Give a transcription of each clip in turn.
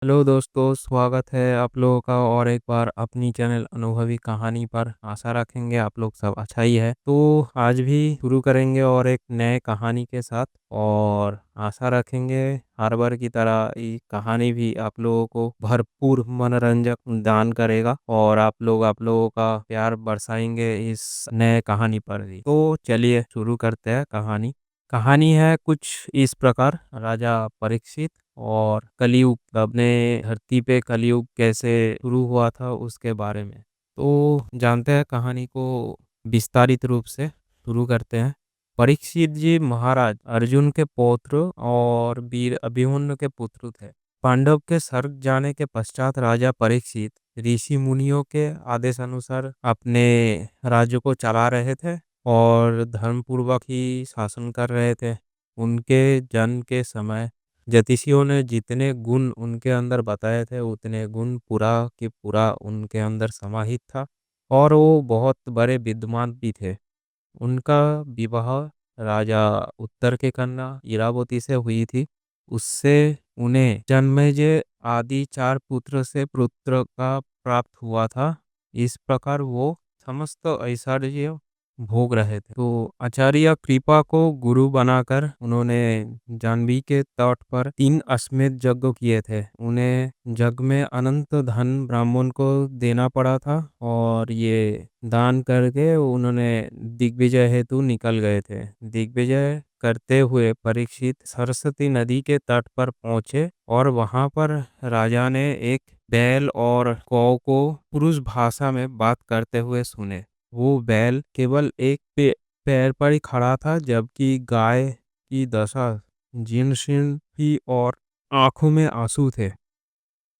Hello दोस्तों, स्वागत है आप लोगों का और एक बार अपनी चैनल अनुभवी कहानी पर। आशा रखेंगे आप लोग सब अच्छा ही है। तो आज भी शुरू करेंगे और एक नए कहानी के साथ। और आशा रखेंगे हर बार की तरह ये कहानी भी आप लोगों को भरपूर मनोरंजक दान करेगा और आप लोगों का प्यार बरसाएंगे इस नए कहानी पर भी। तो चलिए शुरू करते हैं कहानी। कहानी है कुछ इस प्रकार। राजा परीक्षित और कलयुग, अपने धरती पे कलयुग कैसे शुरू हुआ था उसके बारे में। तो जानते हैं कहानी को विस्तारित रूप से शुरू करते हैं। परीक्षित जी महाराज अर्जुन के पौत्र और वीर अभिमन्यु के पुत्र थे। पांडव के स्वर्ग जाने के पश्चात राजा परीक्षित ऋषि मुनियों के आदेश अनुसार अपने राज्य को चला रहे थे और धर्मपूर्वक ही शासन कर रहे थे। उनके जन्म के समय ज्योतिषियों ने जितने गुण उनके अंदर बताए थे उतने गुण पूरा के पूरा उनके अंदर समाहित था और वो बहुत बड़े विद्वान भी थे। उनका विवाह राजा उत्तर के कन्या इरावती से हुई थी। उससे उन्हें जन्मेजय आदि 4 पुत्र से पुत्र का प्राप्त हुआ था। इस प्रकार वो समस्त ऐश्वर्य भोग रहे थे। तो आचार्य कृपा को गुरु बनाकर उन्होंने जाह्नवी के तट पर 3 अश्वमेध यज्ञ किए थे। उन्हें यज्ञ में अनंत धन ब्राह्मण को देना पड़ा था और ये दान करके उन्होंने दिग्विजय हेतु निकल गए थे। दिग्विजय करते हुए परीक्षित सरस्वती नदी के तट पर पहुंचे और वहां पर राजा ने एक बैल और गौ को पुरुष भाषा में बात करते हुए सुने। वो बैल केवल एक पैर पर ही खड़ा था जबकि गाय की दशा जीर्ण शीर्ण थी और आंखों में आंसू थे।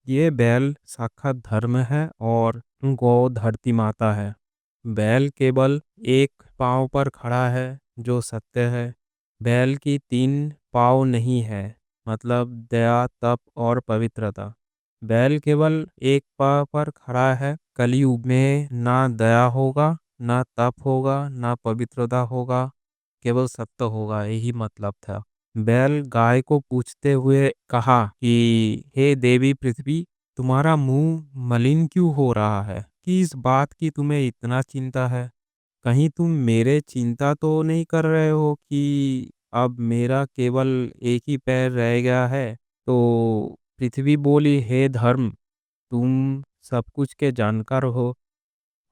ये बैल साक्षात धर्म है और गौ धरती माता है। बैल केवल एक पांव पर खड़ा है जो सत्य है। बैल की 3 पांव नहीं है, मतलब दया, तप और पवित्रता। बैल केवल एक पांव पर खड़ा है। कलयुग में ना दया होगा, ना तप होगा, ना पवित्रता होगा, केवल सत्य होगा, यही मतलब था। बैल गाय को पूछते हुए कहा कि हे देवी पृथ्वी, तुम्हारा मुंह मलिन क्यों हो रहा है? किस बात की तुम्हें इतना चिंता है? कहीं तुम मेरे चिंता तो नहीं कर रहे हो कि अब मेरा केवल एक ही पैर रह गया है? तो पृथ्वी बोली, हे धर्म, तुम सब कुछ के जानकार हो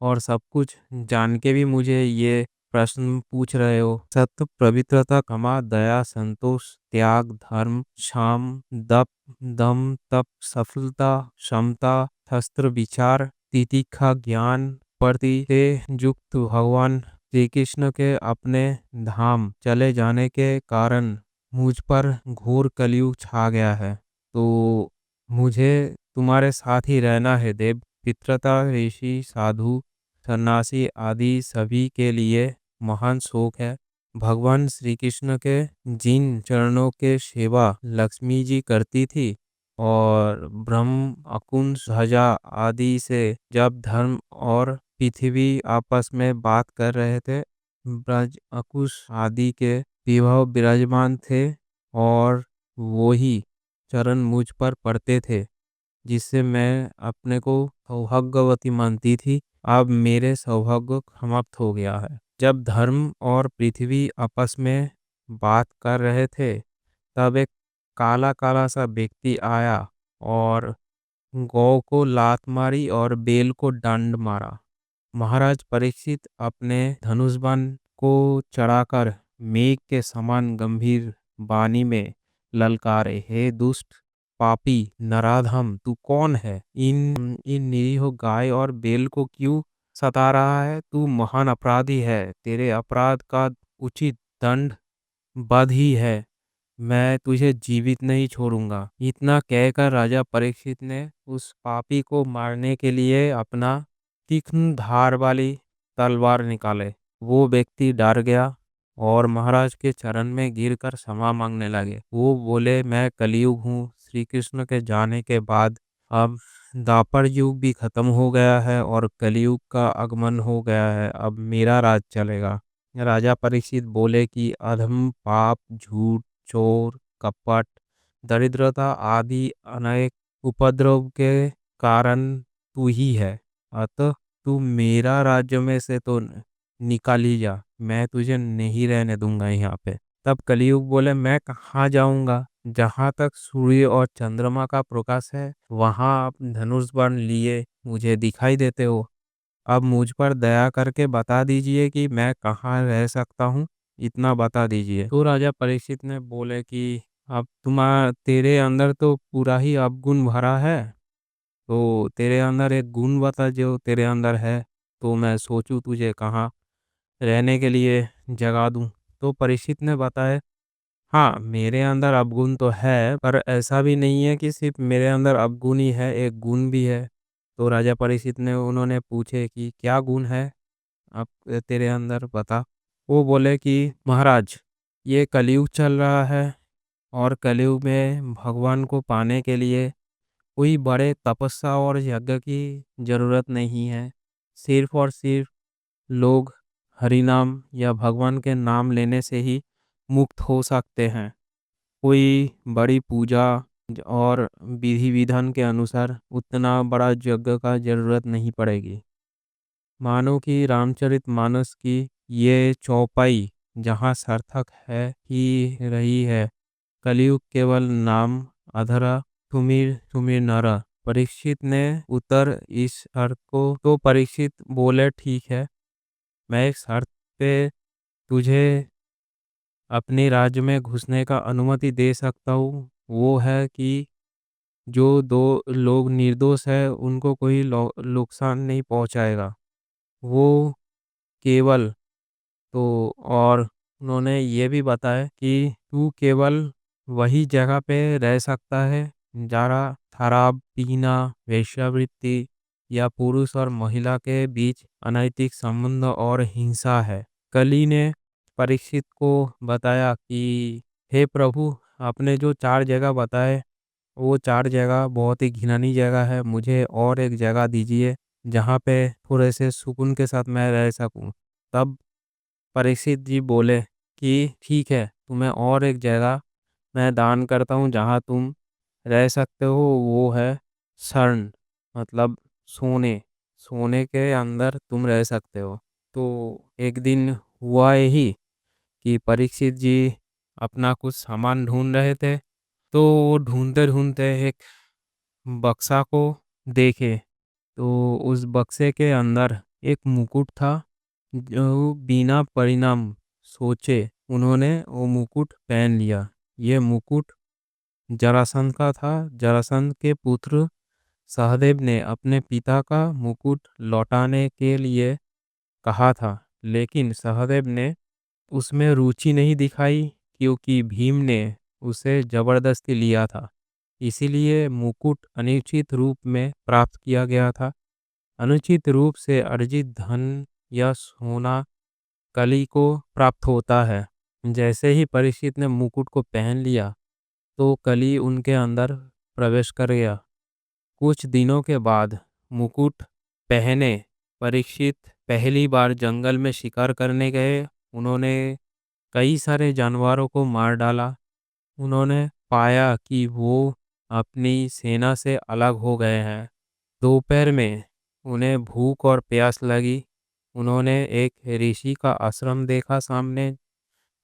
और सब कुछ जान के भी मुझे ये प्रश्न पूछ रहे हो। सत्य, पवित्रता, क्षमा, दया, संतोष, त्याग, धर्म, शाम, दप, दम, तप, सफलता, क्षमता, शस्त्र, विचार, तितिक्षा, ज्ञान प्रति से युक्त भगवान श्री कृष्ण के अपने धाम चले जाने के कारण मुझ पर घोर कलयुग छा गया है। तो मुझे तुम्हारे साथ ही रहना है देव। पितृता, ऋषि, साधु, सन्यासी आदि सभी के लिए महान शोक है। भगवान श्री कृष्ण के जिन चरणों के सेवा लक्ष्मी जी करती थी और ब्रह्म अकुश ध्वजा आदि से जब धर्म और पृथ्वी आपस में बात कर रहे थे, ब्रज अकुश आदि के विभव विराजमान थे और वो ही चरण मुझ पर पड़ते थे जिससे मैं अपने को सौभाग्यवती मानती थी। अब मेरे सौभाग्य समाप्त हो गया है। जब धर्म और पृथ्वी आपस में बात कर रहे थे तब एक काला काला सा व्यक्ति आया और गौ को लात मारी और बेल को डंड मारा। महाराज परीक्षित अपने धनुष बाण को चढ़ाकर मेघ के समान गंभीर वाणी में ललकारे, हे दुष्ट पापी नराधम, तू कौन है? इन निरीह गाय और बेल को क्यों सता रहा है? तू महान अपराधी है। तेरे अपराध का उचित दंड बध ही है। मैं तुझे जीवित नहीं छोड़ूंगा। इतना कहकर राजा परीक्षित ने उस पापी को मारने के लिए अपना तीक्ष्ण धार वाली तलवार निकाले। वो व्यक्ति डर गया और महाराज के चरण में गिरकर क्षमा मांगने लगे। वो बोले, मैं कलयुग हूँ। श्री कृष्ण के जाने के बाद अब द्वापर युग भी खत्म हो गया है और कलयुग का आगमन हो गया है। अब मेरा राज चलेगा। राजा परीक्षित बोले कि अधम, पाप, झूठ, चोर, कपट, दरिद्रता आदि अनेक उपद्रव के कारण तू ही है। अतः तू मेरा राज्य में से तो निकाल ही जा, मैं तुझे नहीं रहने दूंगा यहाँ पे। तब कलयुग बोले, मैं कहाँ जाऊंगा? जहाँ तक सूर्य और चंद्रमा का प्रकाश है वहां आप धनुष बाण लिए मुझे दिखाई देते हो। अब मुझ पर दया करके बता दीजिए कि मैं कहाँ रह सकता हूँ, इतना बता दीजिए। तो राजा परीक्षित ने बोले कि अब तेरे अंदर तो पूरा ही अवगुण भरा है, तो तेरे अंदर एक गुण बता जो तेरे अंदर है, तो मैं सोचूं तुझे कहाँ रहने के लिए जगा दूं। तो परीक्षित ने बताया, हाँ मेरे अंदर अवगुण तो है, पर ऐसा भी नहीं है कि सिर्फ मेरे अंदर अवगुण ही है, एक गुण भी है। तो राजा परीक्षित ने उन्होंने पूछे कि क्या गुण है आप तेरे अंदर बता। वो बोले कि महाराज, ये कलयुग चल रहा है और कलयुग में भगवान को पाने के लिए कोई बड़े तपस्या और यज्ञ की जरूरत नहीं है। सिर्फ और सिर्फ लोग हरि नाम या भगवान के नाम लेने से ही मुक्त हो सकते हैं। कोई बड़ी पूजा और विधि विधान के अनुसार उतना बड़ा यज्ञ का जरूरत नहीं पड़ेगी। मानो कि रामचरितमानस की ये चौपाई जहाँ सार्थक है ही रही है, कलयुग केवल नाम अधरा सुमिर सुमिर नरा। परीक्षित ने उत्तर इस शर्त को तो परीक्षित बोले, ठीक है, मैं एक शर्त पे तुझे अपने राज्य में घुसने का अनुमति दे सकता हूँ। वो है कि जो दो लोग निर्दोष है उनको कोई नुकसान नहीं पहुंचाएगा। वो केवल तो और उन्होंने ये भी बताया कि तू केवल वही जगह पे रह सकता है जहाँ शराब पीना, वेश्यावृत्ति या पुरुष और महिला के बीच अनैतिक संबंध और हिंसा है। कली ने परीक्षित को बताया कि हे प्रभु, आपने जो 4 जगह बताए वो 4 जगह बहुत ही घिनौनी जगह है, मुझे और एक जगह दीजिए जहाँ पे थोड़े से सुकून के साथ मैं रह सकूं। तब परीक्षित जी बोले कि ठीक है, तुम्हें और एक जगह मैं दान करता हूँ जहाँ तुम रह सकते हो, वो है स्वर्ण, मतलब सोने। सोने के अंदर तुम रह सकते हो। तो एक दिन हुआ यही कि परीक्षित जी अपना कुछ सामान ढूंढ रहे थे, तो वो ढूंढते ढूंढते एक बक्सा को देखे। तो उस बक्से के अंदर एक मुकुट था, जो बिना परिणाम सोचे उन्होंने वो मुकुट पहन लिया। ये मुकुट जरासंध का था। जरासंध के पुत्र सहदेव ने अपने पिता का मुकुट लौटाने के लिए कहा था, लेकिन सहदेव ने उसमें रुचि नहीं दिखाई क्योंकि भीम ने उसे जबरदस्ती लिया था। इसीलिए मुकुट अनुचित रूप में प्राप्त किया गया था। अनुचित रूप से अर्जित धन या सोना कली को प्राप्त होता है। जैसे ही परीक्षित ने मुकुट को पहन लिया तो कली उनके अंदर प्रवेश कर गया। कुछ दिनों के बाद मुकुट पहने परीक्षित पहली बार जंगल में शिकार करने गए। उन्होंने कई सारे जानवरों को मार डाला। उन्होंने पाया कि वो अपनी सेना से अलग हो गए हैं। दोपहर में उन्हें भूख और प्यास लगी। उन्होंने एक ऋषि का आश्रम देखा सामने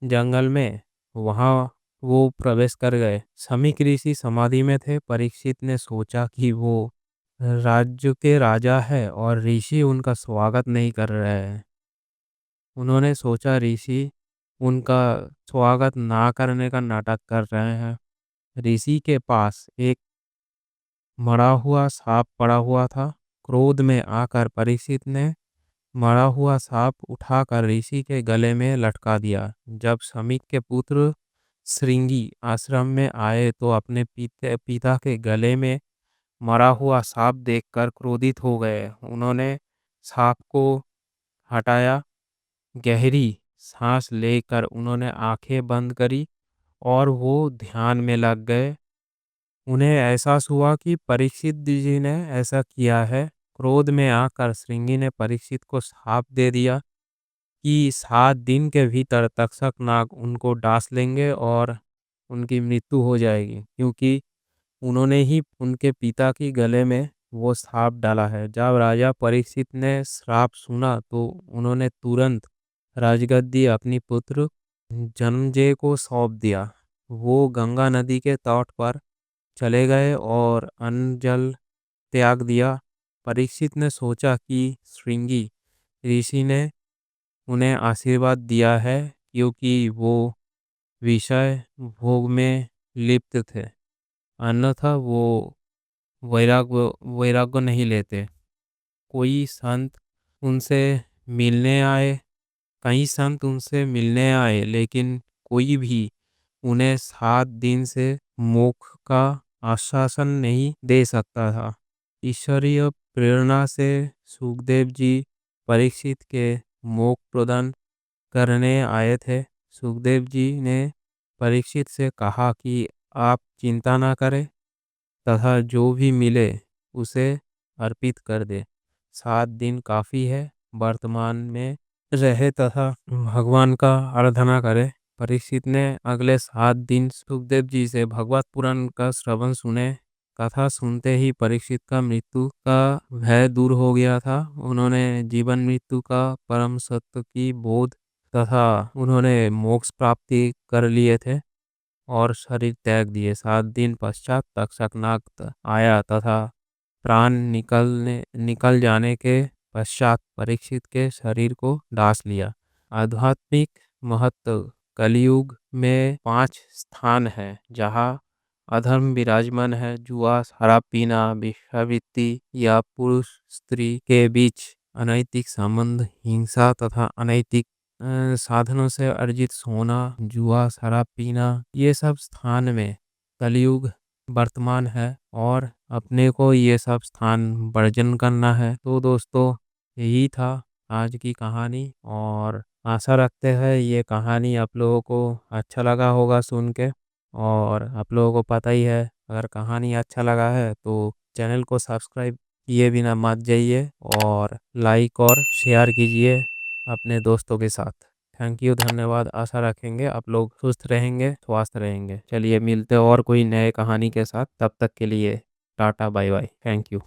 जंगल में। वहां वो प्रवेश कर गए। समीक ऋषि समाधि में थे। परीक्षित ने सोचा कि वो राज्य के राजा है और ऋषि उनका स्वागत नहीं कर रहे हैं। उन्होंने सोचा ऋषि उनका स्वागत ना करने का नाटक कर रहे हैं। ऋषि के पास एक मरा हुआ सांप पड़ा हुआ था। क्रोध में आकर परीक्षित ने मरा हुआ सांप उठाकर ऋषि के गले में लटका दिया। जब समीक के पुत्र श्रृंगी आश्रम में आए तो अपने पिता के गले में मरा हुआ सांप देखकर क्रोधित हो गए। उन्होंने सांप को हटाया। गहरी सांस लेकर उन्होंने आंखें बंद करी और वो ध्यान में लग गए। उन्हें एहसास हुआ कि परीक्षित जी ने ऐसा किया है। क्रोध में आकर श्रृंगी ने परीक्षित को श्राप दे दिया कि 7 दिन के भीतर तक्षक नाग उनको डांस लेंगे और उनकी मृत्यु हो जाएगी, क्योंकि उन्होंने ही उनके पिता के गले में वो श्राप डाला है। जब राजा परीक्षित ने श्राप सुना तो उन्होंने तुरंत राजगद्दी अपनी पुत्र जन्मेजय को सौंप दिया। वो गंगा नदी के तट पर चले गए और अन्न जल त्याग दिया। परीक्षित ने सोचा कि श्रृंगी ऋषि ने उन्हें आशीर्वाद दिया है क्योंकि वो विषय भोग में लिप्त थे, अन्यथा वो वैराग्य वैराग्य नहीं लेते। कोई संत उनसे मिलने आए कई संत उनसे मिलने आए, लेकिन कोई भी उन्हें 7 दिन से मोक्ष का आश्वासन नहीं दे सकता था। ईश्वरीय प्रेरणा से सुखदेव जी परीक्षित के मोक्ष प्रदान करने आए थे। सुखदेव जी ने परीक्षित से कहा कि आप चिंता ना करें तथा जो भी मिले उसे अर्पित कर दे। 7 दिन काफ़ी है, वर्तमान में रहे तथा भगवान का आराधना करे। परीक्षित ने अगले 7 दिन सुखदेव जी से भगवत पुराण का श्रवण सुने। कथा सुनते ही परीक्षित का मृत्यु का भय दूर हो गया था। उन्होंने जीवन मृत्यु का परम सत्य की बोध तथा उन्होंने मोक्ष प्राप्ति कर लिए थे और शरीर त्याग दिए। 7 दिन पश्चात तक्षकनाग आया तथा प्राण निकल जाने के पश्चात परीक्षित के शरीर को डास लिया। आध्यात्मिक महत्व कलयुग में 5 स्थान है जहाँ अधर्म विराजमान है। जुआ, शराब पीना, भिक्षावृत्ति या पुरुष स्त्री के बीच अनैतिक संबंध, हिंसा तथा अनैतिक साधनों से अर्जित सोना, जुआ, शराब पीना, ये सब स्थान में कलयुग वर्तमान है और अपने को ये सब स्थान वर्जन करना है। तो दोस्तों, यही था आज की कहानी और आशा रखते हैं ये कहानी आप लोगों को अच्छा लगा होगा सुन के। और आप लोगों को पता ही है, अगर कहानी अच्छा लगा है तो चैनल को सब्सक्राइब किए बिना मत जाइए और लाइक और शेयर कीजिए अपने दोस्तों के साथ। थैंक यू, धन्यवाद। आशा रखेंगे आप लोग सुस्त रहेंगे, स्वस्थ रहेंगे। चलिए मिलते हैं और कोई नए कहानी के साथ। तब तक के लिए tata bye bye. Thank you.